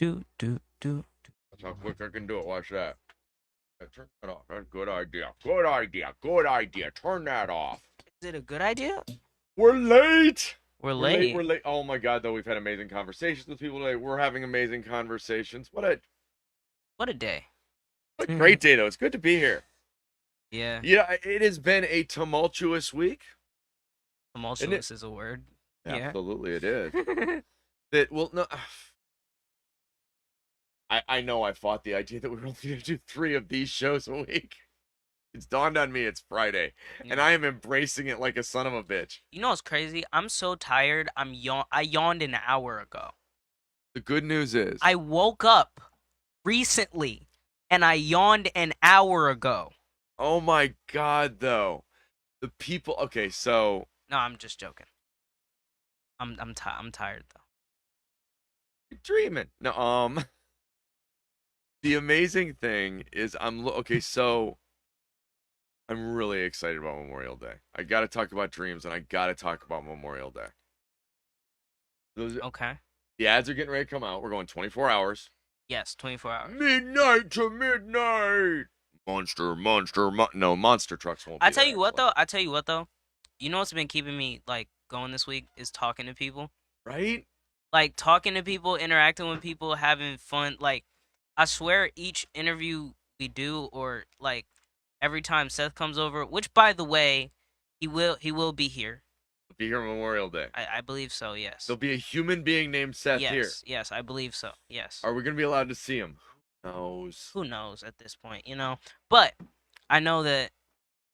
Do. That's how quick I can do it. Watch that. Yeah, turn that off. That's a good idea. Good idea. Good idea. Turn that off. Is it a good idea? We're late. We're We're late. late. We're late. Oh my God, though. We've had amazing conversations with people today. We're having amazing conversations. What a day. What a great day, though. It's good to be here. Yeah. Yeah, it has been a tumultuous week. Isn't it? Tumultuous is a word. Yeah. Absolutely, it is. That well, no. I know I fought the idea that we were only going to do 3 of these shows a week. It's dawned on me it's Friday, and Yeah. I am embracing it like a son of a bitch. You know what's crazy? I'm so tired. I yawned an hour ago. The good news is, I woke up recently and I yawned an hour ago. oh my God, though, the people. Okay, so No, I'm just joking. I'm tired though. you're dreaming. No, the amazing thing is, okay. So I'm really excited about Memorial Day. I got to talk about dreams, and I got to talk about Memorial Day. Those, Okay. the ads are getting ready to come out. We're going 24 hours. Yes, 24 hours. Midnight to midnight. No, monster trucks won't be I tell there, you what actually. though. I tell you what though. You know what's been keeping me like going this week is talking to people. Right? Like talking to people, interacting with people, having fun. Like I swear, each interview we do, or like every time Seth comes over, which by the way, he will be here. Be here Memorial Day. I believe so. Yes. There'll be a human being named Seth here. Yes. Yes. I believe so. Yes. Are we going to be allowed to see him? Who knows? Who knows at this point, you know? But I know that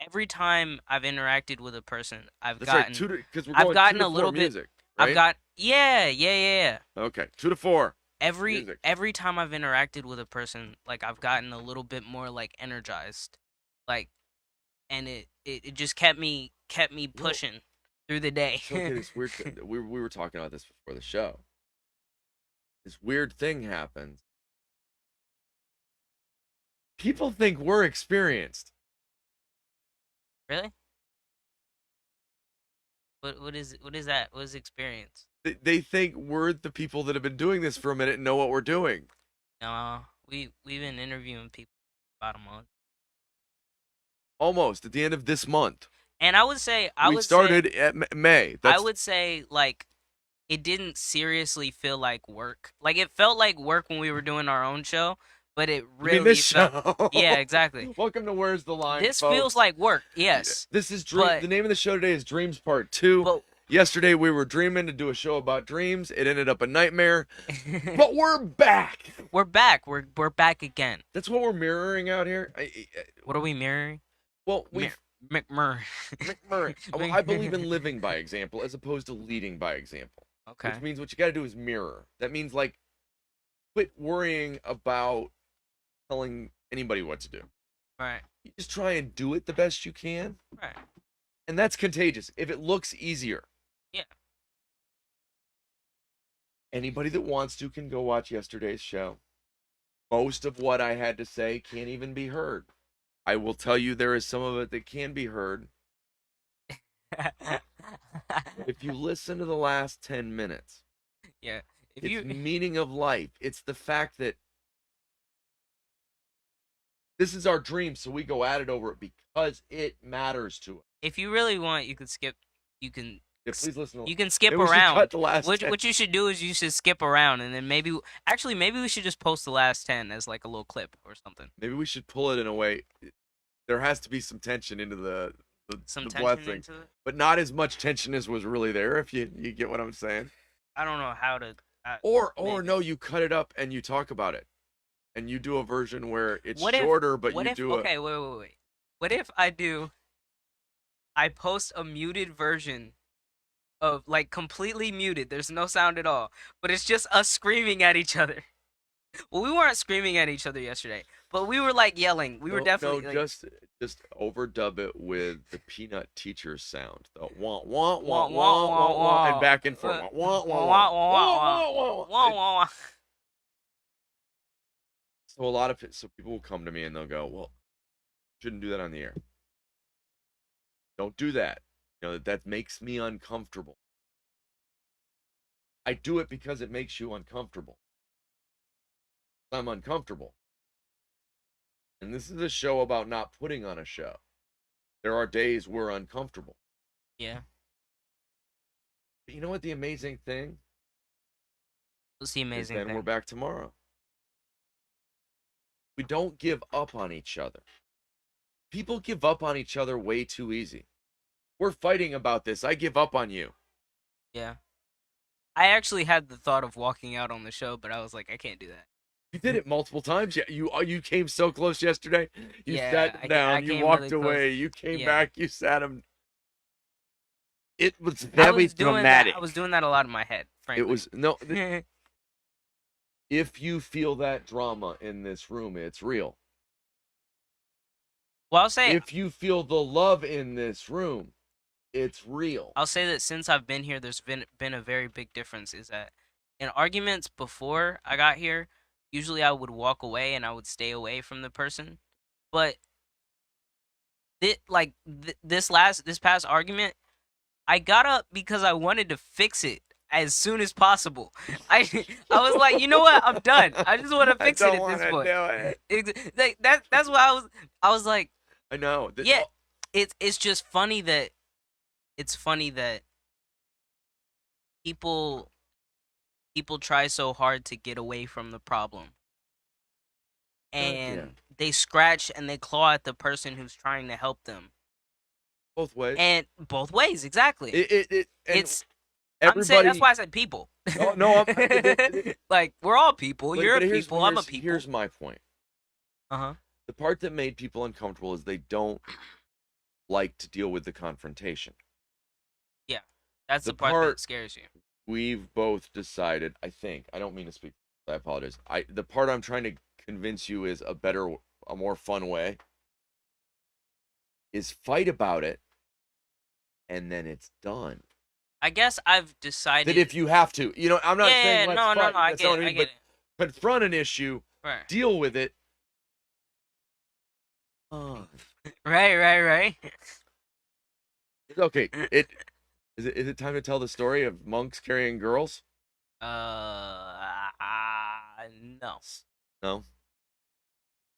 every time I've interacted with a person, That's right. Because we're I've going two gotten to a four little bit. music, I've right? got yeah. Okay, 2 to 4 Every music. every time I've interacted with a person, like I've gotten a little bit more like energized, like, and it just kept me You know, pushing through the day. so okay, this weird thing. We were talking about this before the show. This weird thing happens. People think we're experienced. Really? What is that? What is experience? They think we're the people that have been doing this for a minute and know what we're doing. No, we've been interviewing people about a month, Almost at the end of this month. and I We would say started at May. I That's would say like it didn't seriously feel like work. Like it felt like work when we were doing our own show, but it I mean really this felt. show. Yeah, exactly. Welcome to Where's the Line, This feels folks. like work. Yeah, Yes, this is Dream. but The name of the show today is Dreams Part 2. but Yesterday we were dreaming to do a show about dreams. It ended up a nightmare. But we're back. we're back. We're back again. That's what we're mirroring out here. What are we mirroring? Well, Mir- we've McMurray. Well, I believe in living by example as opposed to leading by example. Okay. Which means what you got to do is mirror. That means like quit worrying about telling anybody what to do. Right. You just try and do it the best you can, Right. and that's contagious. If it looks easier, Yeah. anybody that wants to can go watch yesterday's show. Most of what I had to say can't even be heard. I will tell you there is some of it that can be heard. If you listen to the last 10 minutes, Yeah. If it's you meaning of life. It's the fact that this is our dream, so we go at it over it because it matters to us. if you really want, you can skip. You can Yeah, please listen. you can skip Maybe we should around. cut the last What 10. what you should do is you should skip around, and then maybe we should just post the last 10 as like a little clip or something. Maybe we should pull it in a way. There has to be some tension into Some the tension blessing, into it. but not as much tension as was really there. If you get what I'm saying. I don't know how to. Or Maybe. no, you cut it up and you talk about it, and you do a version where it's What if? shorter, but What you if? do Okay, wait. What if I do? I post a muted version of like completely muted. There's no sound at all, but it's just us screaming at each other. Well, we weren't screaming at each other yesterday, but we were like yelling. We were definitely no, like, just overdub it with the peanut teacher sound. The wah wah wah wah wah wah wah wah wah and wah, back and forth. Wah wah wah wah wah wah wah wah wah wah wah wah. wah wah. So a lot of it, so people will come to me and they'll go, "Well, shouldn't do that on the air. Don't do that. You know that makes me uncomfortable." I do it because it makes you uncomfortable. I'm uncomfortable. And this is a show about not putting on a show. There are days we're uncomfortable. Yeah. But you know what the amazing thing What's the is? amazing Then we're thing? back tomorrow. We don't give up on each other. People give up on each other way too easy. We're fighting about this. I give up on you. Yeah. I actually had the thought of walking out on the show, but I was like, I can't do that. You did it multiple times. Yeah, you came so close yesterday. You Yeah, sat I down. You came walked really close. away. You came Yeah. back. You sat him. It was I very was doing that. I was dramatic. doing that a lot in my head, It frankly. was no. If you feel that drama in this room, it's real. Well, I'll say If you feel the love in this room, it's real. I'll say that since I've been here, there's been a very big difference. Is that in arguments before I got here, usually I would walk away and I would stay away from the person. But this past argument, I got up because I wanted to fix it as soon as possible. I I was like, you know what? I'm done. I just want to I fix it don't at want this to point. do it. That's why I was like, I know. yeah. It's just funny that people people try so hard to get away from the problem, Yeah, and they scratch and they claw at the person who's trying to help them. both ways. And both ways, exactly. And It's I'm saying that's everybody. why I said people. Oh no, Like we're all people. but, You're a but people. I'm a people. here's my point. Uh-huh. The part that made people uncomfortable is they don't like to deal with the confrontation. Yeah. That's The the part that part scares you. we've both decided, I think, I don't mean to speak, I apologize. The part I'm trying to convince you is a more fun way is fight about it and then it's done. I guess I've That decided. if you have to, I'm not saying let's no, fight. I That's get not it. what I mean, get but it. confront an issue, Right. deal with it. Oh. Right. Okay, is it time to tell the story of monks carrying girls? No. No.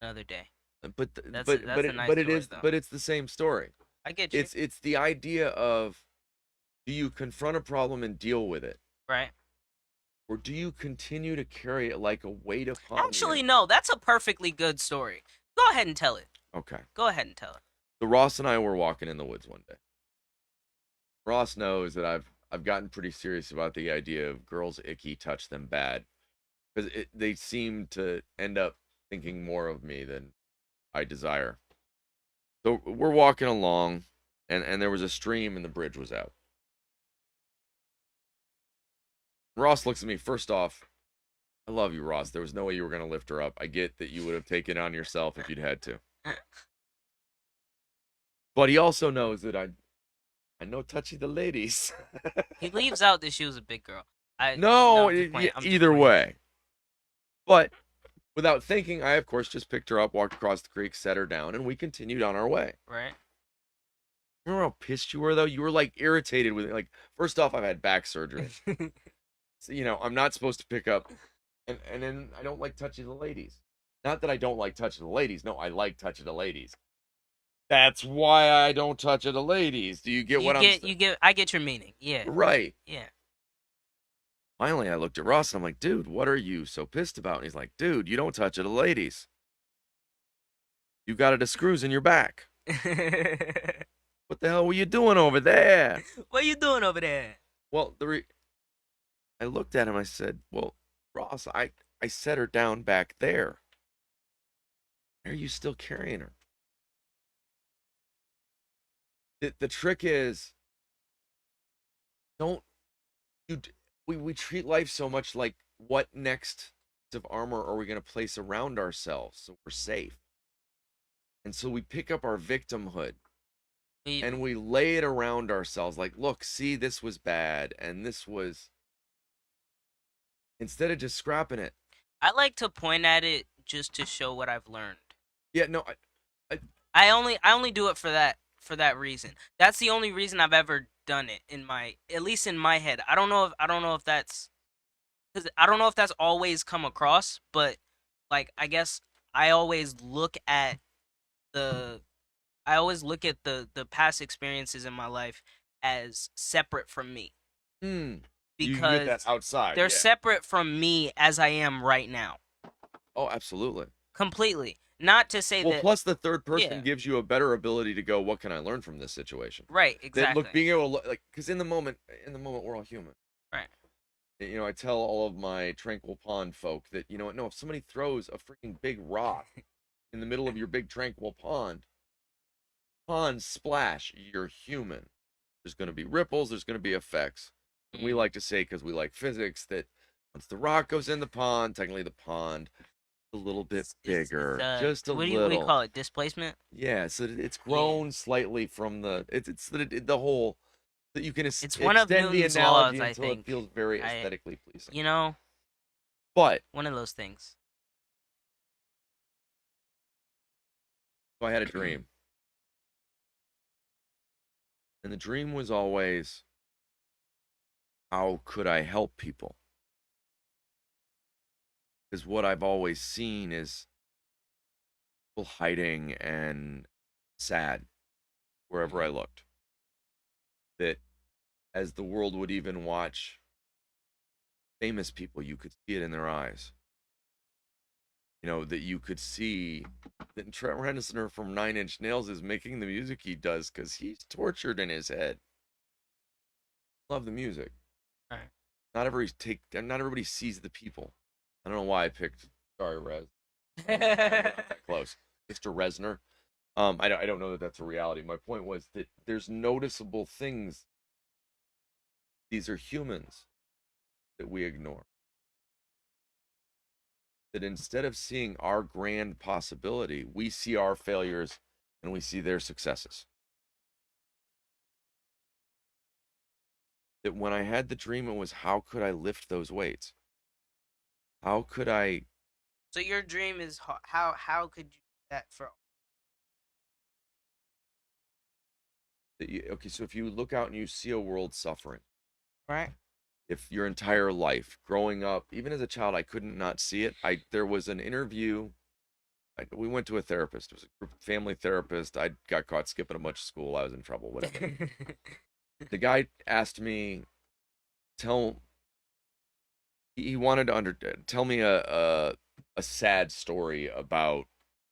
Another day. But That's a nice but it story is though. but it's the same story. I get you. It's the idea of, do you confront a problem and deal with it, Right. or do you continue to carry it like a weight upon Actually, you? no. That's a perfectly good story. Go ahead and tell it. Okay. Go ahead and tell it. So Ross and I were walking in the woods one day. Ross knows that I've gotten pretty serious about the idea of girls icky touch them bad, because they seem to end up thinking more of me than I desire. So we're walking along, and there was a stream and the bridge was out. Ross looks at me. First off, I love you, Ross. There was no way you were going to lift her up. I get that you would have taken it on yourself if you'd had to. But he also knows that I know touchy the ladies. He leaves out that she was a big girl. No, I'm just playing. I'm just either playing. way. But without thinking, I, of course, just picked her up, walked across the creek, set her down, and we continued on our way. Right. Remember how pissed you were, though? You were, like, irritated with it. Like, first off, I've had back surgery. So, I'm not supposed to pick up. And then I don't like touching the ladies. Not that I don't like touching the ladies. No, I like touching the ladies. That's why I don't touch the ladies. Do you get what I'm saying? I get your meaning. Yeah. Right. Yeah. Finally, I looked at Ross and I'm like, dude, what are you so pissed about? And he's like, dude, you don't touch the ladies. You got it, a screws in your back. What the hell were you doing over there? What are you doing over there? Well, I looked at him. I said, well, Ross, I set her down back there. Why are you still carrying her? The trick is, don't you we treat life so much like, what next of armor are we going to place around ourselves so we're safe? And so we pick up our victimhood and we lay it around ourselves, like, look, see, this was bad and this was, instead of just scrapping it. I like to point at it just to show what I've learned. Yeah, no, I only do it for that reason. That's the only reason I've ever done it, at least in my head. I don't know if that's, because I don't know if that's always come across, but like I guess I always look at the I always look at the past experiences in my life as separate from me Hmm. You get that because outside, they're yeah. separate from me as I am right now. Oh, absolutely. Completely. Not to say Well, that, plus the third person yeah, gives you a better ability to go, what can I learn from this situation? right, That look, exactly. being able to look, like, because in the moment, we're all human. Right. I tell all of my tranquil pond folk that, no, if somebody throws a freaking big rock in the middle of your big tranquil pond splash, you're human. There's going to be ripples, there's going to be effects. And we Mm. like to say, because we like physics, that once the rock goes in the pond, technically the pond a little bit It's bigger, just a what do you little. call it? Displacement? Yeah, so it's Yeah. grown slightly from the whole that you can It's one of extend the Newton's laws, analogy I until it think. feels very I aesthetically pleasing. you know, But one of those things. so I had a dream, and the dream was always, how could I help people? Because what I've always seen is people hiding and sad wherever I Mhm. looked. That as the world would even watch famous people, you could see it in their eyes. That you could see that Trent Reznor from Nine Inch Nails is making the music he does because he's tortured in his head. Love the music. Right. Not everybody sees the people. I don't know why I picked. Sorry, Rez. Not that close, Mr. Reznor. I don't know that that's a reality. My point was that there's noticeable things. These are humans that we ignore. That instead of seeing our grand possibility, we see our failures and we see their successes. That when I had the dream, it was, how could I lift those weights? How could I? So your dream is how could you do that for Okay, so if you look out and you see a world suffering, right? if your entire life growing up, even as a child, I couldn't not see it. There was an interview. We went to a therapist. It was a group family therapist. I got caught skipping a bunch of school. I was in trouble. Whatever. The guy asked me, tell. He wanted to tell me a sad story about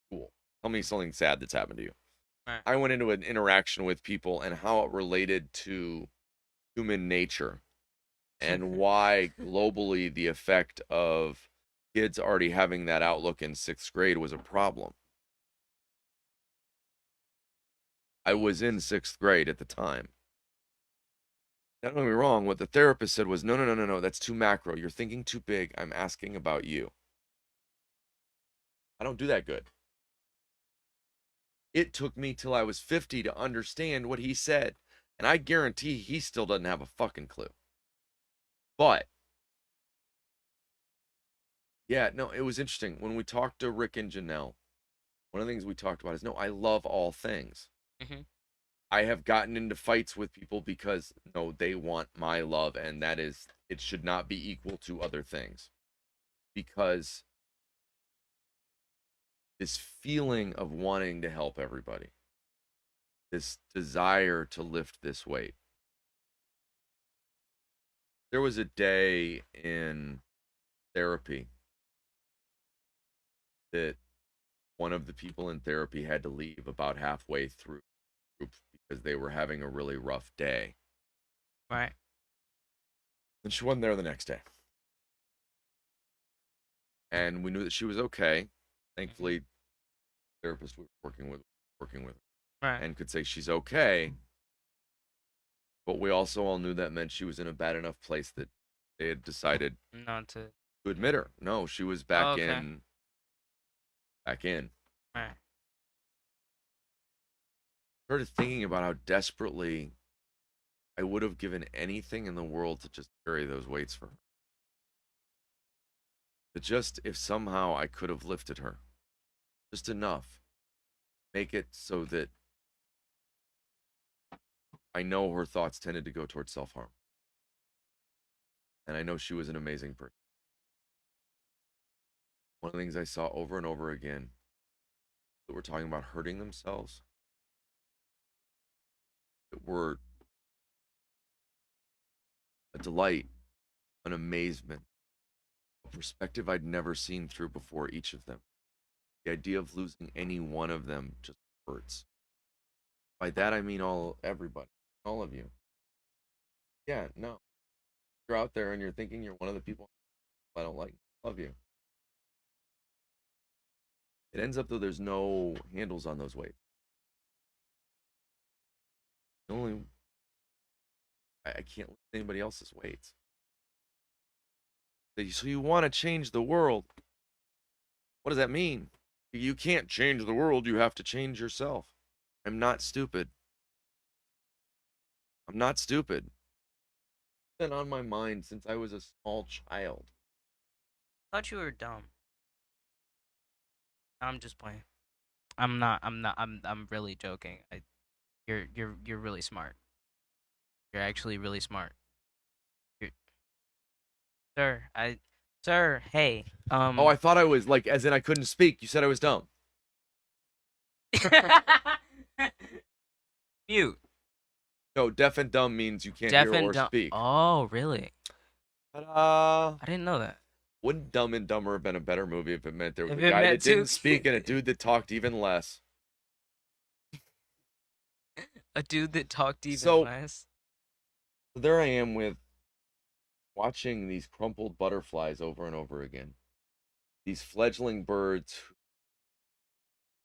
school. Tell me something sad that's happened to you. Right. I went into an interaction with people and how it related to human nature and why globally the effect of kids already having that outlook in sixth grade was a problem. I was in sixth grade at the time. Don't get me wrong, what the therapist said was, no, no, no, no, no, that's too macro. You're thinking too big. I'm asking about you. I don't do that good. It took me till I was 50 to understand what he said. And I guarantee he still doesn't have a fucking clue. But yeah, no, it was interesting. When we talked to Rick and Janelle, one of the things we talked about is, no, I love all things. Hmm. I have gotten into fights with people because, no, they want my love, and that is, it should not be equal to other things. Because this feeling of wanting to help everybody, this desire to lift this weight. There was a day in therapy that one of the people in therapy had to leave about halfway through the group because they were having a really rough day. Right. And she wasn't there the next day. And we knew that she was okay. Hmm. Thankfully, the therapist we were working with Right. and could say she's okay. But we also all knew that meant she was in a bad enough place that they had decided Not to. to admit her. No, she was Oh, okay. back in. Right. Started thinking about how desperately I would have given anything in the world to just carry those weights for her. But just if somehow I could have lifted her, just enough, make it so that I know her thoughts tended to go towards self harm. And I know she was an amazing person. One of the things I saw over and over again that were talking about hurting themselves, that were a delight, an amazement, a perspective I'd never seen through before each of them. The idea of losing any one of them just hurts. By that I mean everybody, all of you. Yeah, no. You're out there and you're thinking you're one of the people I don't like. Love you. It ends up though there's no handles on those weights. The only I can't lift anybody else's weights. So you want to change the world? What does that mean? You can't change the world. You have to change yourself. I'm not stupid. I'm not stupid. It's been on my mind since I was a small child. Thought you were dumb. I'm just playing. I'm not. I'm not. I'm really joking. You're really smart. You're actually really smart. You're, sir, sir, hey, Oh, I thought I was like, as in I couldn't speak. You said I was dumb. mute. No, deaf and dumb means you can't Deaf hear and or dumb. speak. Oh, really? Ta-da! I didn't know that. Wouldn't Dumb and Dumber have been a better movie if it meant there was If a it guy meant that to. didn't speak and a dude that talked even less? A dude that talked even So less. there I am with watching these crumpled butterflies over and over again. These fledgling birds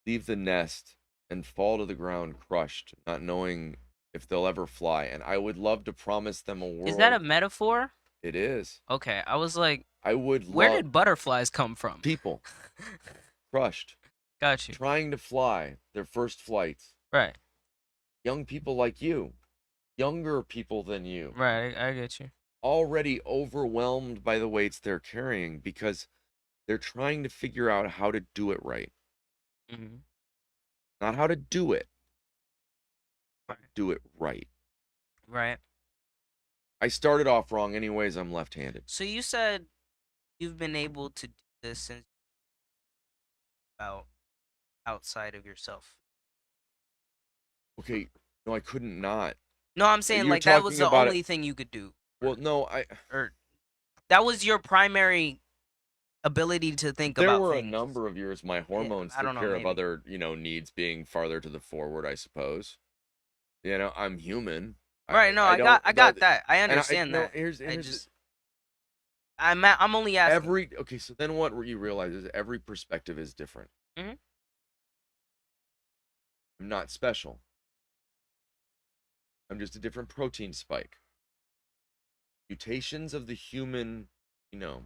leave the nest and fall to the ground crushed, not knowing if they'll ever fly. And I would love to promise them a Is that a world. metaphor? It is. Okay, I was like, I would where love did butterflies come from? people crushed, Got you. trying to fly their first flights. Right. Young people like you, younger people than you, Right. I get you. already overwhelmed by the weights they're carrying because they're trying to figure out how to do it right. Hmm. Not how to do it, Right. do it right. Right. I started off wrong anyways, I'm left-handed. So you said you've been able to do this since about outside of yourself. Okay, no, I couldn't not. No, I'm saying You're like that was talking the about it. only thing you could do. Well, no, Or that was your primary ability to think there about were a things. number of years my hormones I took don't know, care of maybe. other, needs being farther to the forward, I suppose. I'm human. Right, no, I don't I no, got that. I and understand no, that. I here's just I'm only asking. okay, so then what you realize is every perspective is different. Mhm. I'm not special. I'm just a different protein spike. Mutations of the human, you know,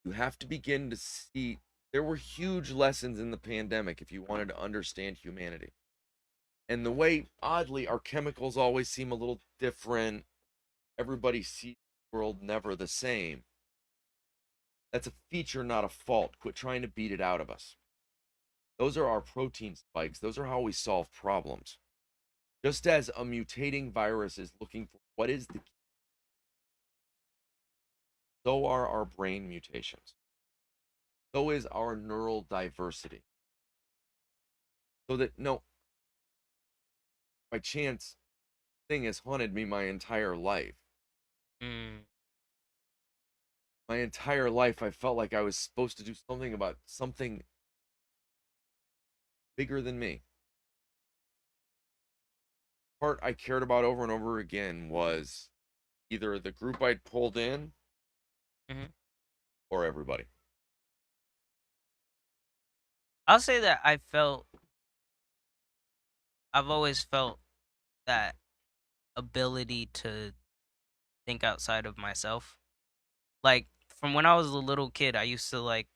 you have to begin to see there were huge lessons in the pandemic if you wanted to understand humanity. And the way, oddly, our chemicals always seem a little different. Everybody sees the world never the same. That's a feature, not a fault. Quit trying to beat it out of us. Those are our protein spikes. Those are how we solve problems. Just as a mutating virus is looking for what is the key, so are our brain mutations. So is our neural diversity. So that, no, by chance, thing has haunted me my entire life. Mm. My entire life, I felt like I was supposed to do something about something bigger than me. Part I cared about over and over again was either the group I'd pulled in Mhm. or everybody. I'll say that I've always felt that ability to think outside of myself. Like from when I was a little kid, I used to like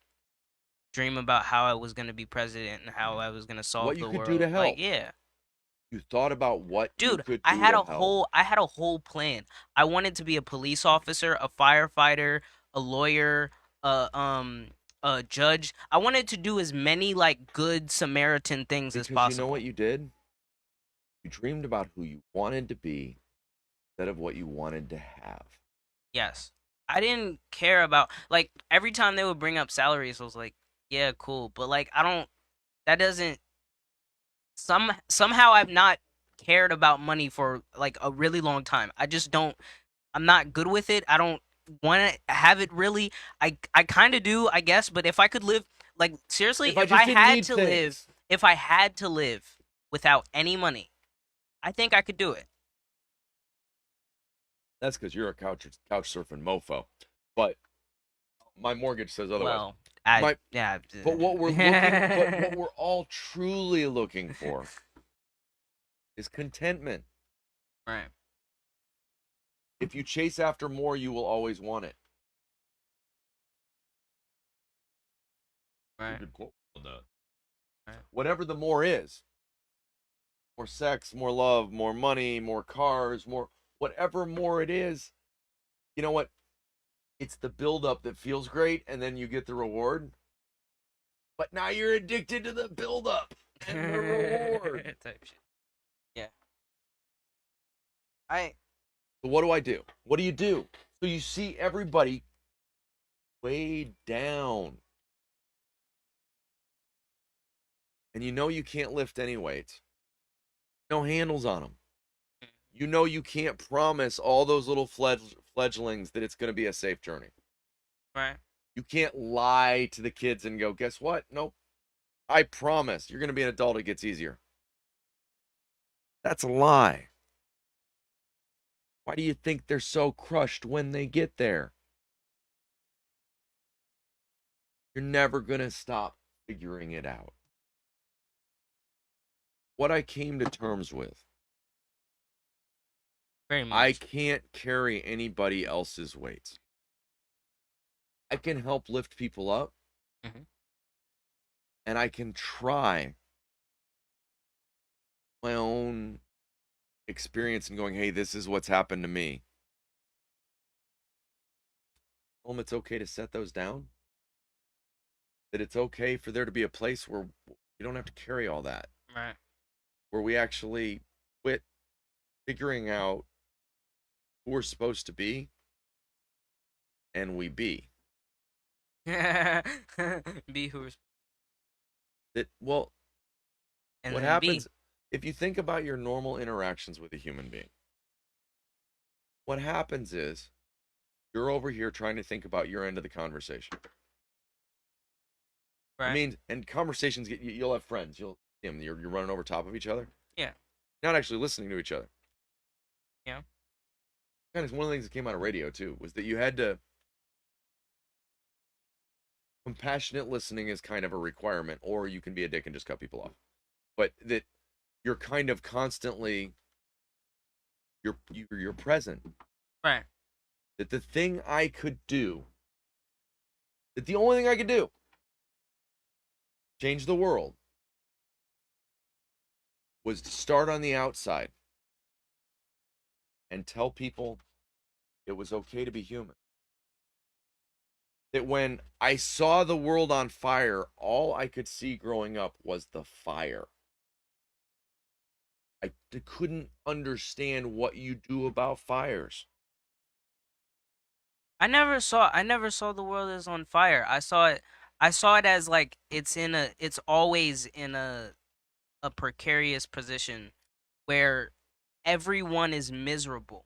dream about how I was going to be president and how I was going to What solve you the could do to world. Like, help. yeah. You thought about what you Dude, could do to help. I had a whole plan. I wanted to be a police officer, a firefighter, a lawyer, a a judge. I wanted to do as many like good Samaritan things as Because you know possible. what you did? You dreamed about who you wanted to be instead of what you wanted to have. Yes. I didn't care about like every time they would bring up salaries, I was like, yeah, cool, but like I don't. That doesn't. Somehow I've not cared about money for like a really long time. I just don't. I'm not good with it. I don't want to have it really. I kind of do, I guess, but if I could live like seriously, If I just didn't need things, if I had to live without any money, I think I could do it. that's because you're a couch surfing mofo. But my mortgage says otherwise. Well, I My yeah. but what we're all truly looking for is contentment. Right, If you chase after more, you will always want it. right, Good quote on that. right. Whatever the more is, more sex, more love, more money, more cars, more whatever more it is, you know what? It's the buildup that feels great, and then you get the reward. But now you're addicted to the buildup and the reward. Type shit. Yeah. I So what do I do? What do you do? So you see everybody way down, and you know you can't lift any weights. No handles on them. You know you can't promise all those little fledglings that it's going to be a safe journey. right. You can't lie to the kids and go, guess what? Nope. I promise you're going to be an adult. It gets easier. That's a lie. Why do you think they're so crushed when they get there? You're never going to stop figuring it out. What I came to terms with, Very I much. can't carry anybody else's weights. I can help lift people up, Hmm. and I can try my own experience and going, hey, this is what's happened to me. Tell them it's okay to set those down. That it's okay for there to be a place where you don't have to carry all that. Right. Where we actually quit figuring out who we're supposed to be and we be. Be who's That, well, and what then be. happens if you think about your normal interactions with a human being? What happens is you're over here trying to think about your end of the conversation. I Right. mean, and conversations get you'll have friends. You're running over top of each other, Yeah. not actually listening to each other. Yeah. Kind of one of the things that came out of radio too was that you had to compassionate listening is kind of a requirement, or you can be a dick and just cut people off. But that you're kind of constantly you're present. Right. That the thing I could do, that the only thing I could do, change the world, was to start on the outside and tell people it was okay to be human. That when I saw the world on fire, all I could see growing up was the fire. I couldn't understand what you do about fires. I never saw the world as on fire. I saw it as like it's always in a precarious position where everyone is miserable.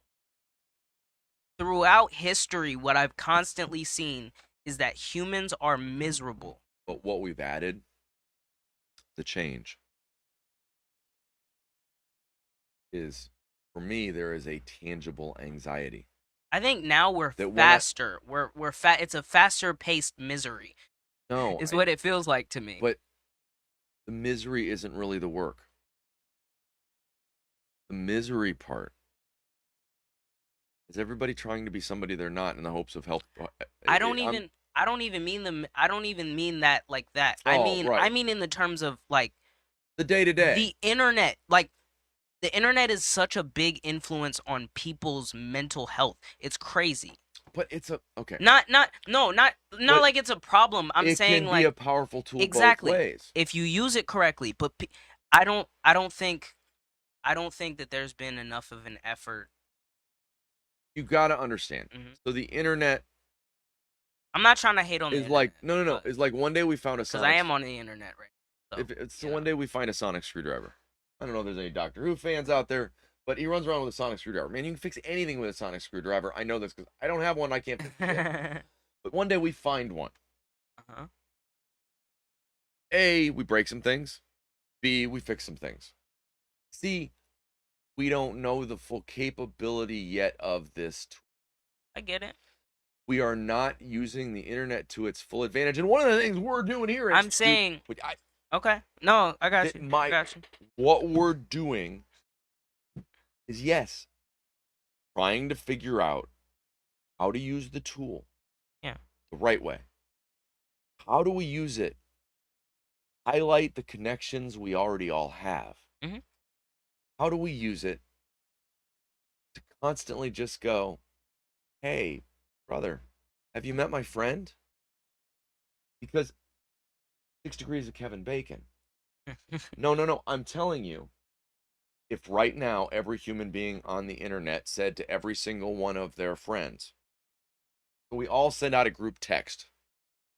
Throughout history, what I've constantly seen is that humans are miserable. But what we've added, the change, is for me, there is a tangible anxiety. I think now we're That when I, faster. We're fat. It's a faster paced misery. no, Is what it feels like to me. but the misery isn't really the work. The misery part is everybody trying to be somebody they're not in the hopes of help. I'm, I don't even mean I don't even mean that like that. oh, I right. mean in the terms of like The day to day. the internet. Like the internet is such a big influence on people's mental health. It's crazy. But it's okay. Not But like it's a problem. I'm it saying can be a like powerful tool both exactly ways. if you use it correctly. But I don't think that there's been enough of an effort. you got to understand. Hmm. So the internet I'm not trying to hate on the is like, internet, no, no, no. but It's like one day we found a because I sonic. am on the internet right now, so If it's you know. one day we find a sonic screwdriver. I don't know if there's any Doctor Who fans out there, but he runs around with a sonic screwdriver. Man, you can fix anything with a sonic screwdriver. I know this because I don't have one. I can't fix shit. But one day we find one. Uh-huh. A, we break some things. B, we fix some things. C, we don't know the full capability yet of this tool. I get it. We are not using the internet to its full advantage. And one of the things we're doing here is, I'm saying, dude, okay, no, I got you. I got you. what we're doing is, yes, trying to figure out how to use the tool Yeah. the right way. How do we use it? Highlight the connections we already all have. Hmm. How do we use it to constantly just go, hey, brother, have you met my friend? Because 6 degrees of Kevin Bacon. No, no, no. I'm telling you, if right now every human being on the internet said to every single one of their friends, we all send out a group text.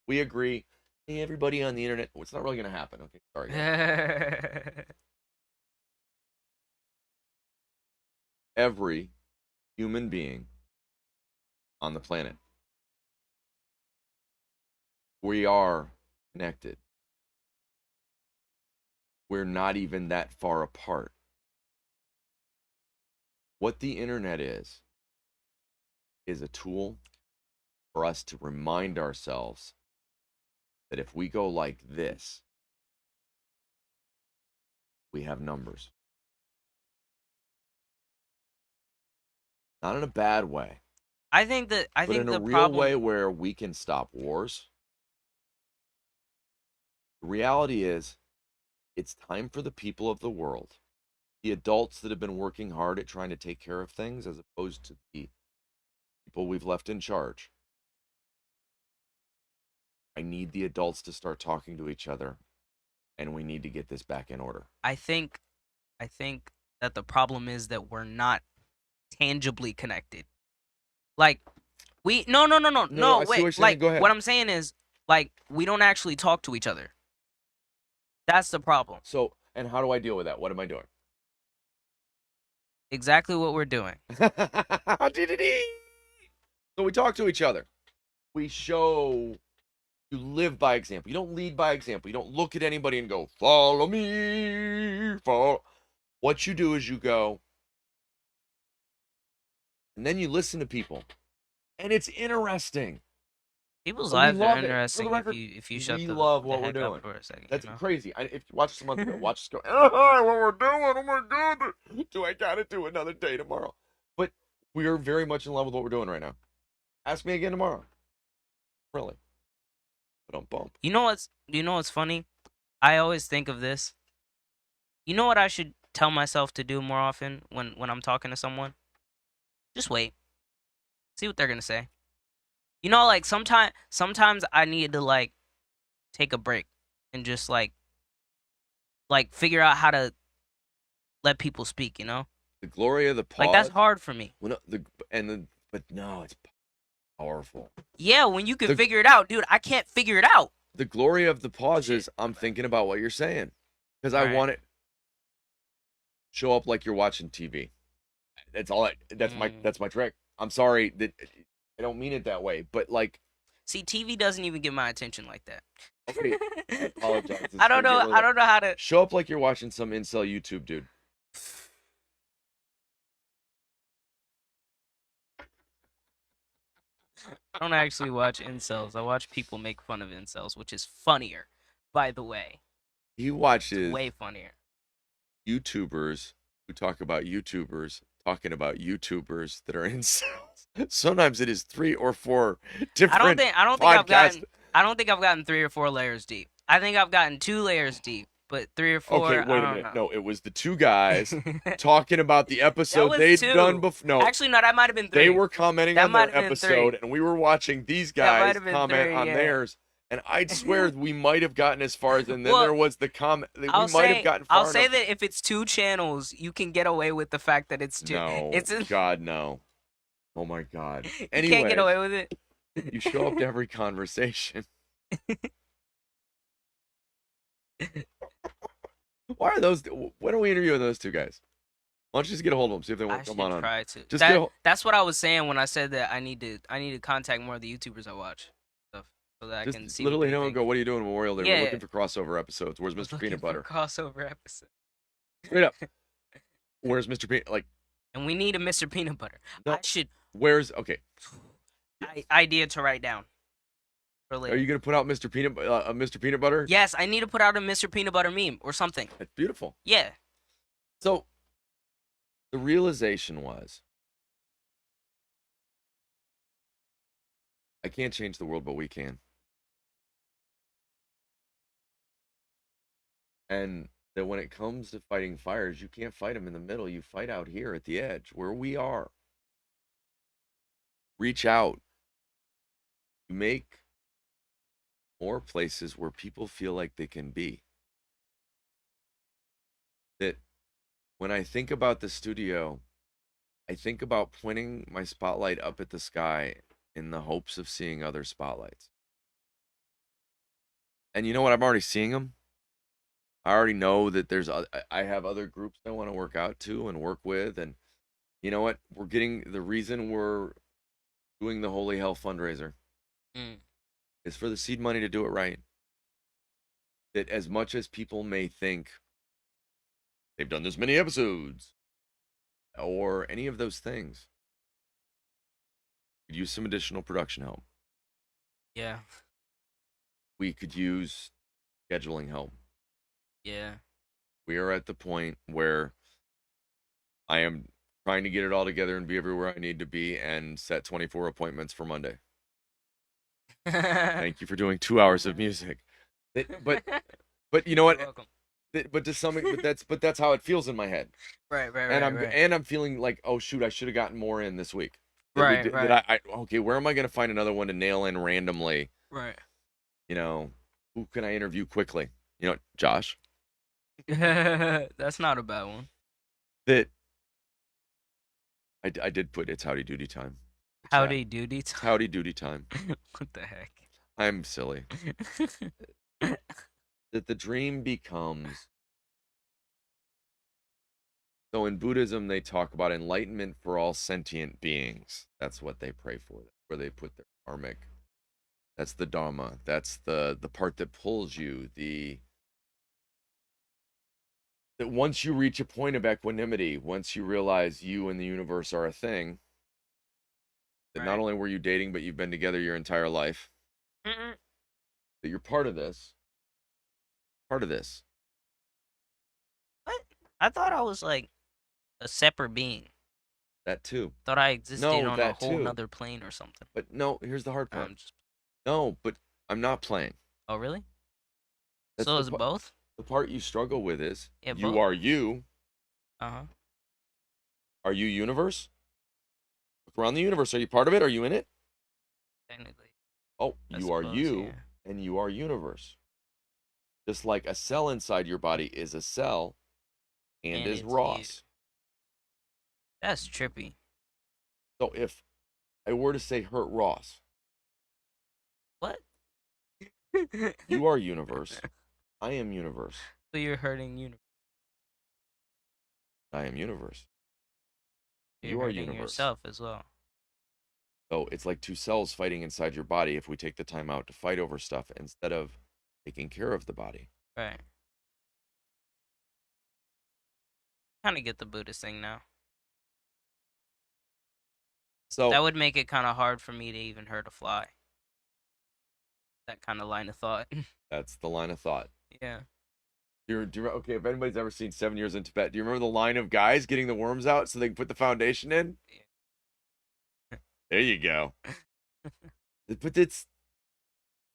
We agree, hey, everybody on the internet, well, it's not really going to happen. Okay, sorry, guys. Every human being on the planet, we are connected. We're not even that far apart. What the internet is a tool for us to remind ourselves that if we go like this, we have numbers. Not in a bad way, I think but in a the real problem. way where we can stop wars. The reality is, it's time for the people of the world, the adults that have been working hard at trying to take care of things, as opposed to the people we've left in charge. I need the adults to start talking to each other, and we need to get this back in order. I think I think that the problem is that we're not tangibly connected. Like we no, I see what wait. you're saying. Like Go ahead. what I'm saying is like we don't actually talk to each other. That's the problem. So, and how do I deal with that? What am I doing? Exactly what we're doing. So we talk to each other. We show, you live by example. You don't lead by example. You don't look at anybody and go, follow me, follow. What you do is you go, and then you listen to people. And it's interesting. People's We lives are love it. For interesting the record, if you shut we the love what we're heck up doing. for a second. That's You know? crazy. If you watch some other, watch us go, oh, what we're doing. Oh my God. Do I got to do another day tomorrow? But we are very much in love with what we're doing right now. Ask me again tomorrow. Really. But don't bump. You know what's funny? I always think of this. You know what I should tell myself to do more often when I'm talking to someone? Just wait. See what they're gonna say. You know, like sometimes I need to like take a break and just like figure out how to let people speak, you know? The glory of the pause. Like that's hard for me. Well, but no, it's powerful. Yeah, when you can The- figure it out, dude, I can't figure it out. The glory of the pause is I'm thinking about what you're saying. Because I Right. want it show up like you're watching TV. That's all that's my trick. I'm sorry that I don't mean it that way, but like, See, TV doesn't even get my attention like that. okay, I apologize. I don't know how to Show up like you're watching some incel YouTube dude. I don't actually watch incels. I watch people make fun of incels, which is funnier, by the way. He watches Way funnier. YouTubers who talk about YouTubers talking about YouTubers that are incels. Sometimes it is 3 or 4 different I don't think I've gotten 3 or 4 layers deep. I think I've gotten 2 layers deep, but 3 or 4. Okay, wait a minute. No, it was the 2 guys talking about the episode was they'd 2. done before. No, Actually, no, that might have been 3. they were commenting That on might their have been episode, 3. and we were watching these That might guys have been comment 3, on yeah. theirs. And I'd swear we might have gotten as far as, and then Well, there was the comment. We might have gotten far I'll say enough. that if it's 2 channels, you can get away with the fact that it's 2. No, It's God, no. Oh my God. You can't get Anyways, away with you show up to it. every conversation. Why are those? Why don't we interview those two guys? Why don't you just get a hold of them, see if they want I to come should on? try to. Just get a. That's what I was saying when I said that I need to contact more of the YouTubers I watch stuff so that I Just can see what literally they know and think. go, what are you doing Memorial Day? We're Yeah, looking for crossover episodes. Where's we're Mr. looking Peanut for Butter? crossover episode. Straight up. Where's Mr. Peanut? Like, And we need a Mr. Peanut Butter. I no. should Where's okay? Yes. idea to write down for Are you later. gonna put out Mr. Peanut Butter? Yes, I need to put out a Mr. Peanut Butter meme or something. That's beautiful. Yeah. So the realization was, I can't change the world, but we can. And that when it comes to fighting fires, you can't fight them in the middle. You fight out here at the edge where we are. Reach out. You make more places where people feel like they can be. That when I think about the studio, I think about pointing my spotlight up at the sky in the hopes of seeing other spotlights. And you know what? I'm already seeing them. I already know that I have other groups I want to work out to and work with. And you know what? We're getting the reason we're doing the Holy Hell fundraiser Mm. is for the seed money to do it right. That as much as people may think they've done this many episodes or any of those things, could use some additional production help. Yeah. We could use scheduling help. Yeah. We are at the point where I am trying to get it all together and be everywhere I need to be and set 24 appointments for Monday. Thank you for doing 2 hours of music. But you know You're what? welcome. But to some but that's how it feels in my head. Right, right, And right, right. I'm feeling like, oh shoot, I should have gotten more in this week. That we Right, did, right, that I okay, where am I going to find another one to nail in randomly? right. You know, who can I interview quickly? You know, Josh. That's not a bad one. That I did put it's howdy doody time. Howdy doody It's time. howdy doody time. What the heck? I'm silly. That the dream becomes. So in Buddhism, they talk about enlightenment for all sentient beings. That's what they pray for, where they put their karmic. That's the Dharma. That's the part that pulls you. That once you reach a point of equanimity, once you realize you and the universe are a thing, that not Right. only were you dating, but you've been together your entire life, Mm-mm. that you're part of this. Part of this. What? I thought I was like a separate being. That too. Thought I existed No, on a that whole too. nother plane or something. But no, here's the hard part. I'm just. No, but I'm not playing. Oh, really? That's So is it both? the part you struggle with is Yeah, you both. are you. Uh-huh. Are you universe? Look around the universe. Are you part of it? Are you in it? Technically, Oh, I you are suppose. you Yeah. and you are universe. Just like a cell inside your body is a cell and And is it's you. Ross. That's trippy. So if I were to say hurt Ross, What? you are universe. I am universe. So you're hurting you. I am universe. You're You are hurting universe. yourself as well. So it's like two cells fighting inside your body if we take the time out to fight over stuff instead of taking care of the body. Right. Kind of get the Buddhist thing now. So That would make it kind of hard for me to even hurt a fly. That kind of line of thought. that's the line of thought. Yeah. Okay, if anybody's ever seen 7 Years in Tibet, do you remember the line of guys getting the worms out so they can put the foundation in? There you go. But it's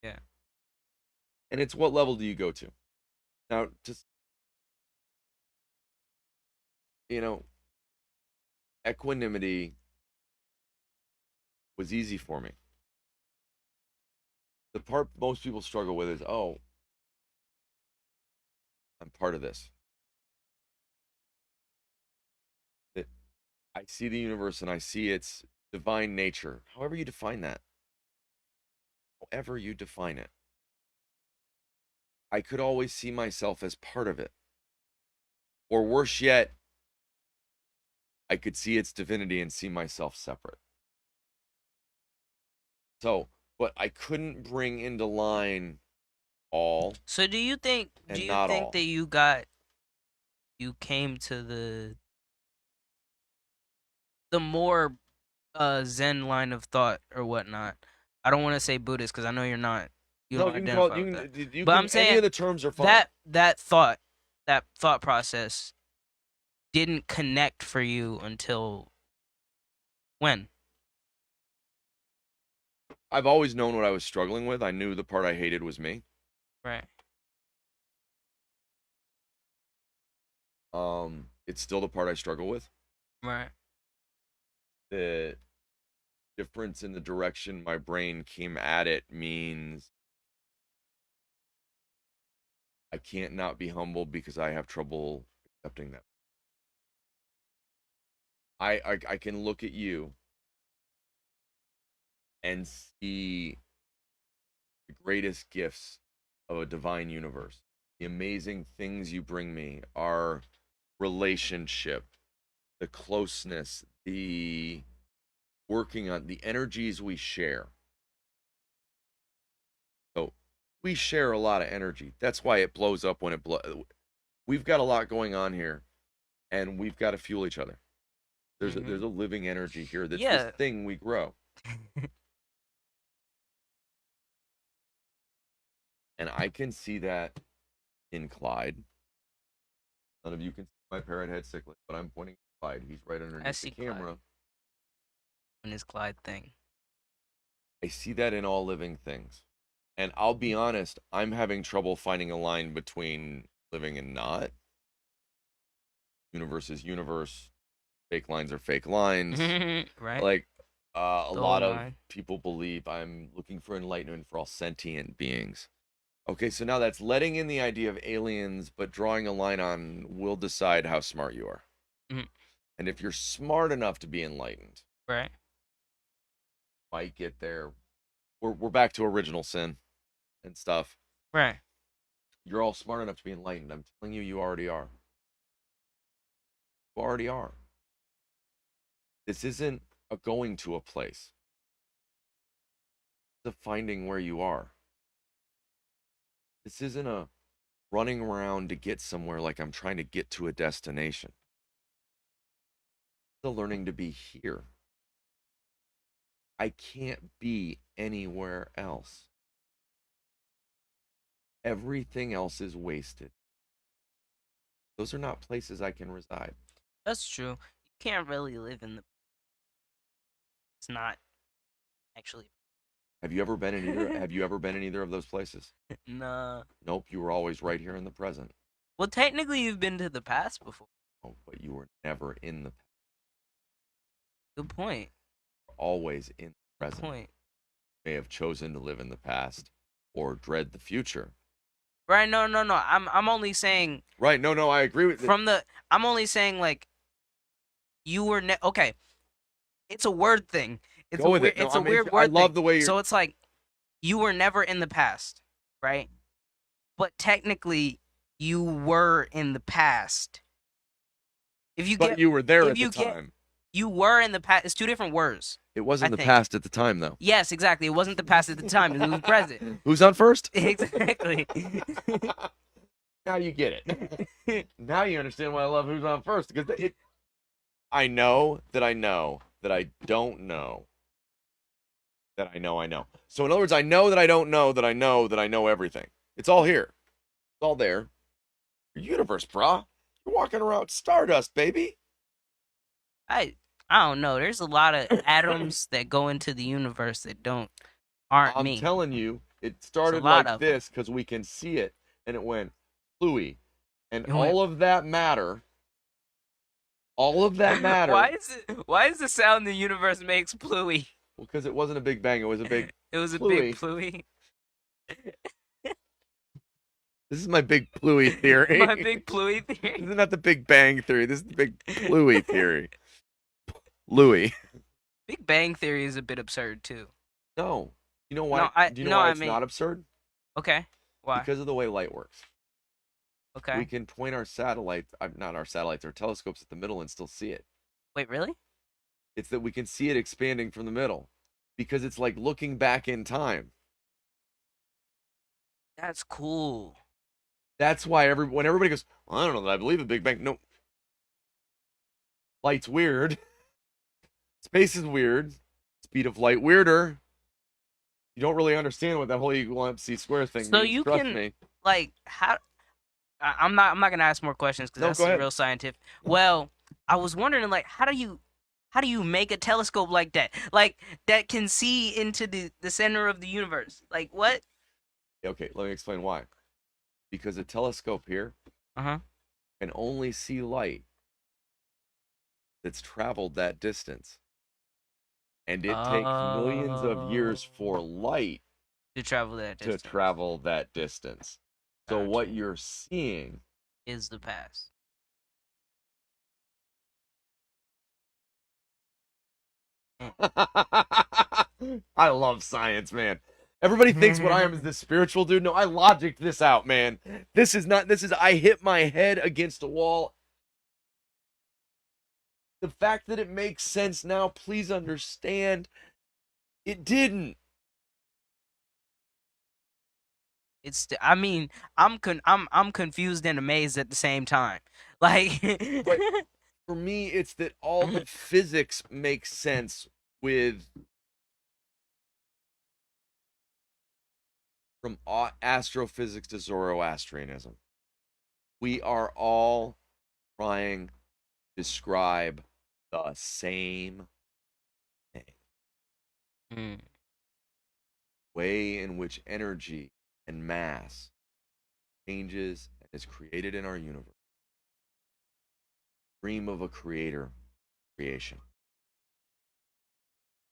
Yeah. and it's what level do you go to? Now, just you know, equanimity was easy for me. The part most people struggle with is, oh, I'm part of this. That I see the universe and I see its divine nature, however you define that, however you define it, I could always see myself as part of it. Or worse yet, I could see its divinity and see myself separate. So, but I couldn't bring into line all So do and you not think all. that you came to the more Zen line of thought or whatnot? I don't want to say Buddhist because I know you're not. You No, don't you can call it, identify with that. you But I'm can, any saying of the terms are fine. that that thought process didn't connect for you until when? I've always known what I was struggling with. I knew the part I hated was me. Right. It's still the part I struggle with. Right. The difference in the direction my brain came at it means I can't not be humbled because I have trouble accepting that. I can look at you and see the greatest gifts of a divine universe. The amazing things you bring me, our relationship, the closeness, the working on the energies we share. So we share a lot of energy. That's why it blows up when it blows. We've got a lot going on here, and we've got to fuel each other. There's a living energy here. That's this Yeah. thing we grow, and I can see that in Clyde. None of you can see my parrot head cichlid, but I'm pointing at Clyde. He's right I underneath the see Clyde camera. and his Clyde thing. I see that in all living things. And I'll be honest, I'm having trouble finding a line between living and not. Universe is universe. Fake lines are fake lines. Right. Like a The whole lot of nine. people believe I'm looking for enlightenment for all sentient beings. Okay, so now that's letting in the idea of aliens, but drawing a line on we'll decide how smart you are. Mhm. And if you're smart enough to be enlightened, Right. might get there. We're back to original sin and stuff. Right. You're all smart enough to be enlightened. I'm telling you, you already are. You already are. This isn't a going to a place. It's a finding where you are. This isn't a running around to get somewhere like I'm trying to get to a destination. It's a learning to be here. I can't be anywhere else. Everything else is wasted. Those are not places I can reside. That's true. You can't really live in the. It's not actually. Have you ever been in either? Have you ever been in either of those places? Nah. Nope. You were always right here in the present. Well, technically, you've been to the past before. Oh, but you were never in the. Good point. Always in the Good present. point. May have chosen to live in the past or dread the future. Right? No, no, no. I'm only saying Right? No, no. I agree with it. from the. I'm only saying like you were okay. It's a word thing. It's Go a with weird. it. No, It's a I'm weird I word love thing. the way you're. So it's like you were never in the past, right? But technically, you were in the past. If you But get, you were there if at the you get, time. you were in the past. It's two different words. It I wasn't the think. past at the time, though. Yes, exactly. It wasn't the past at the time. It was present. Who's on first? Exactly. Now you get it. Now you understand why I love Who's on first because it. I know that I know that I don't know that I know I know. So in other words, I know that I don't know that I know that I know everything. It's all here. It's all there. Your universe, brah. You're walking around stardust, baby. I I don't know. There's a lot of atoms that go into the universe that aren't I'm me. telling you, it There's a started lot like of them. this because we can see it, and it went fluey, and It went. all of that matter, all of that matter, Why is the sound the universe makes pluey? well, because it wasn't a big bang, it was a big It was a big fluey. pluey. This is my big fluey theory. My big pluey This theory. is not the Big Bang theory. This is the big fluey theory. Louis. Big Bang Theory is a bit absurd too. No. You know why? No, I Do you know no, why I it's mean, not absurd? okay. Why? Because of the way light works. We Okay. can point our satellites, not our satellites, our telescopes at the middle and still see it. Wait, really? It's that we can see it expanding from the middle because it's like looking back in time. That's cool. That's why when everybody goes, well, I don't know that I believe in Big Bang. No, light's weird. Space is weird. Speed of light weirder. You don't really understand what that whole equal MC square thing So means. you Trust can me. like how I'm not gonna ask more questions because No, go that's ahead. real scientific. Well, I was wondering like how do you make a telescope like that? Like that can see into the center of the universe. Like what? Okay, let me explain why. Because a telescope here Uh-huh. can only see light that's traveled that distance. And it takes millions of years for light To travel that to distance. travel that distance. So what Gotcha. you're seeing, Is the past. I love science, man. Everybody thinks what I am is this spiritual dude. No, I logicked this out, man. I hit my head against a wall. The fact that it makes sense now, please understand, it didn't. I mean, I'm confused and amazed at the same time. Like But for me, it's that all the physics makes sense with from astrophysics to Zoroastrianism. We are all trying to describe the same thing. Mm, Way in which energy and mass changes and is created in our universe. Dream of a creator creation.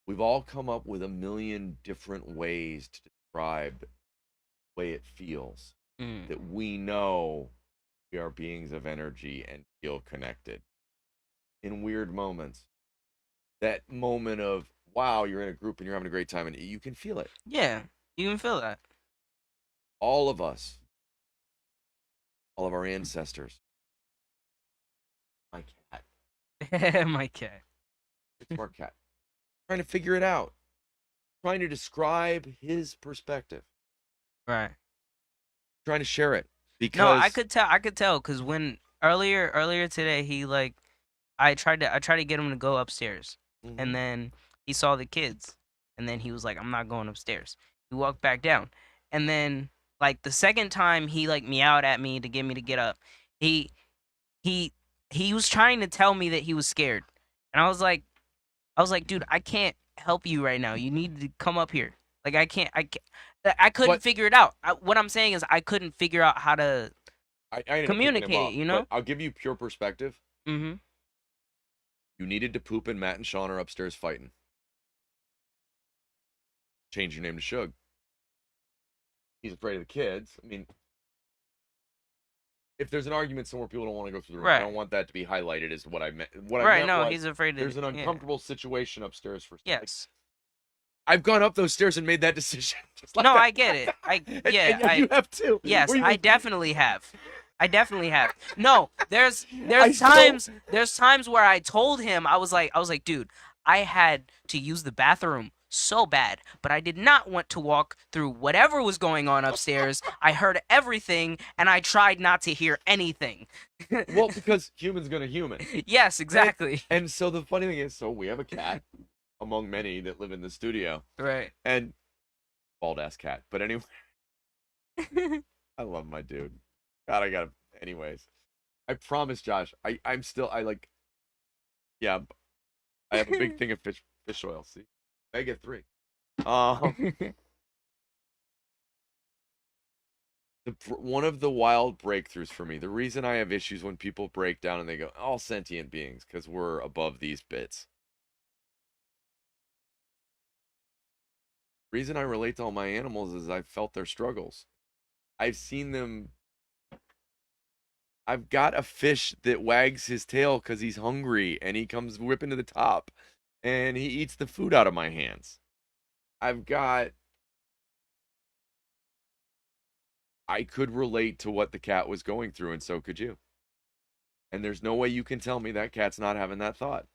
We've all come up with a million different ways to describe the way it feels mm. that we know we are beings of energy and feel connected in weird moments. That moment of, wow, you're in a group and you're having a great time and you can feel it. Yeah, you can feel that. All of us, all of our ancestors. My cat, My cat. it's smart cat, trying to figure it out, trying to describe his perspective, Right. trying to share it No, I because could tell. I could tell because when earlier today he like I tried to get him to go upstairs, mm-hmm. and then he saw the kids, and then he was like, "I'm not going upstairs." He walked back down, and then like the second time he like meowed at me to get me to get up. He he he was trying to tell me that he was scared, and I was like, dude, I can't help you right now. You need to come up here. Like I couldn't But figure it out. What I'm saying is I couldn't figure out how to I ended up picking him communicate. up. You But know? I'll give you pure perspective. Mm-hmm. You needed to poop, and Matt and Sean are upstairs fighting. Change your name to Shug. He's afraid of the kids. I mean, if there's an argument somewhere, people don't want to go through the room. I Right. don't want that to be highlighted. Is what I meant. What I Right. meant No, was he's afraid of. there's an Yeah. uncomfortable situation upstairs for. Like, Yes. I've gone up those stairs and made that decision just like No, that. I get it. And yeah, you have too. Yes, Where you I go, definitely have. I definitely have. No, there's I there's still. times there's times where I told him I was like, dude, I had to use the bathroom so bad, but I did not want to walk through whatever was going on upstairs. I heard everything and I tried not to hear anything. Well, because human's gonna human. Yes, And, exactly. and so the funny thing is, so we have a cat among many that live in the studio, Right. and bald ass cat. But anyway, I love my dude. God, I gotta. Anyways, I promise, Josh. I'm still. I like. Yeah, I have a big thing of fish oil. See, omega 3. Um, one of the wild breakthroughs for me. The reason I have issues when people break down and they go all sentient beings because we're above these bits. Reason I relate to all my animals is I've felt their struggles. I've seen them. I've got a fish that wags his tail because he's hungry and he comes whipping to the top. and he eats the food out of my hands. I've got I could relate to what the cat was going through, and so could you. And there's no way you can tell me that cat's not having that thought.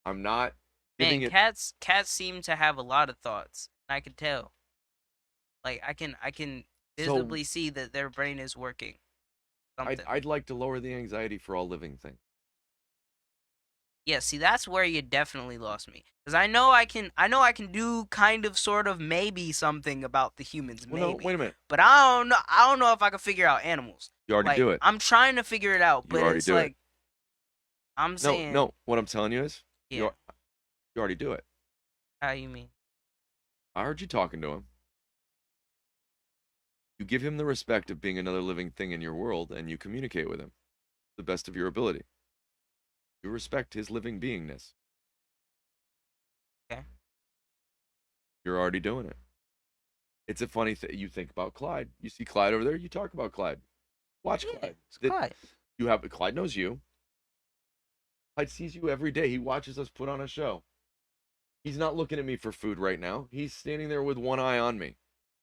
I'm not giving Man, it. cats seem to have a lot of thoughts. I can tell. Like I can So visibly see that their brain is working. I'd Something. I'd like to lower the anxiety for all living things. Yeah, see that's where you definitely lost me. Cuz I know I can do kind of sort of maybe something about the humans, Well, no, wait maybe. a minute. But I don't know if I can figure out animals. You already Like do it. I'm trying to figure it out, You but already it's do it. like I'm No, saying, no. What I'm telling you is, you yeah, you already do it. how you mean? I heard you talking to him. You give him the respect of being another living thing in your world, and you communicate with him to the best of your ability. You respect his living beingness. Okay. You're already doing it. It's a funny thing. You think about Clyde. You see Clyde over there. You talk about Clyde. Watch Yeah, Clyde. it's That quiet. you have. Clyde knows you. Clyde sees you every day. He watches us put on a show. He's not looking at me for food right now. He's standing there with one eye on me,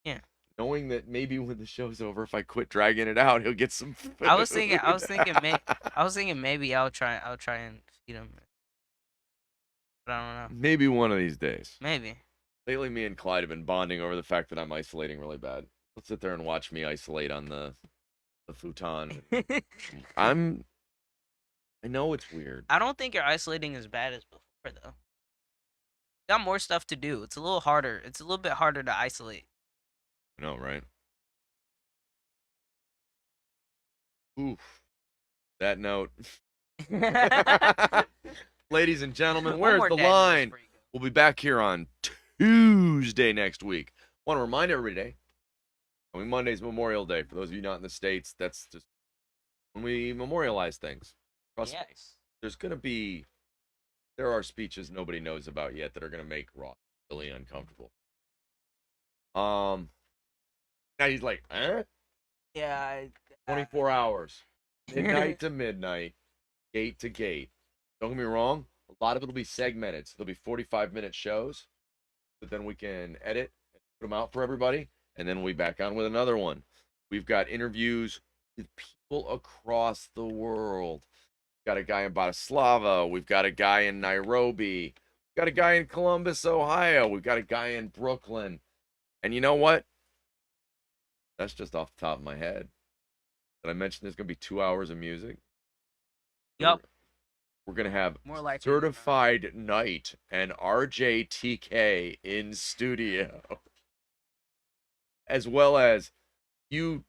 Yeah. knowing that maybe when the show's over, if I quit dragging it out, he'll get some I was thinking I was food. thinking may I was thinking maybe I'll try and feed him. But I don't know. Maybe one of these days. Maybe. Lately, me and Clyde have been bonding over the fact that I'm isolating really bad. Let's sit there and watch me isolate on the futon. I'm. I know it's weird. I don't think you're isolating as bad as before though. Got more stuff to do. It's a little harder. It's a little bit harder to isolate. I know, right? Oof. That note. Ladies and gentlemen, One where's more the dad news line? before you go. We'll be back here on Tuesday next week. Want to remind everybody today, coming Monday's Memorial Day. For those of you not in the States, that's just when we memorialize things. Trust me, Yes. there's going to be, there are speeches nobody knows about yet that are going to make Ross really uncomfortable. Um, Now he's like, eh? Yeah. 24 hours, midnight to midnight, gate to gate. Don't get me wrong, a lot of it will be segmented. So there'll be 45-minute shows, but then we can edit and put them out for everybody, and then we'll be back on with another one. We've got interviews with people across the world. We've got a guy in Bratislava. We've got a guy in Nairobi. We've got a guy in Columbus, Ohio. We've got a guy in Brooklyn. And you know what? That's just off the top of my head. Did I mention there's going to be 2 hours of music? Yup. We're going to have More likely than not. Certified Night and RJTK in studio, as well as you,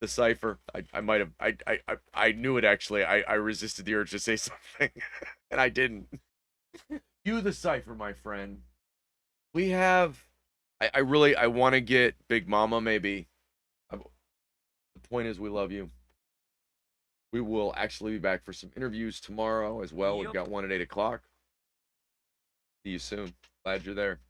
the cipher. I might have, I knew it actually. I resisted the urge to say something, and I didn't. You, the cipher, my friend. We have, I really, I want to get Big Mama maybe. The point is, we love you. We will actually be back for some interviews tomorrow as well. We've Yup. got one at 8 o'clock. See you soon. Glad you're there.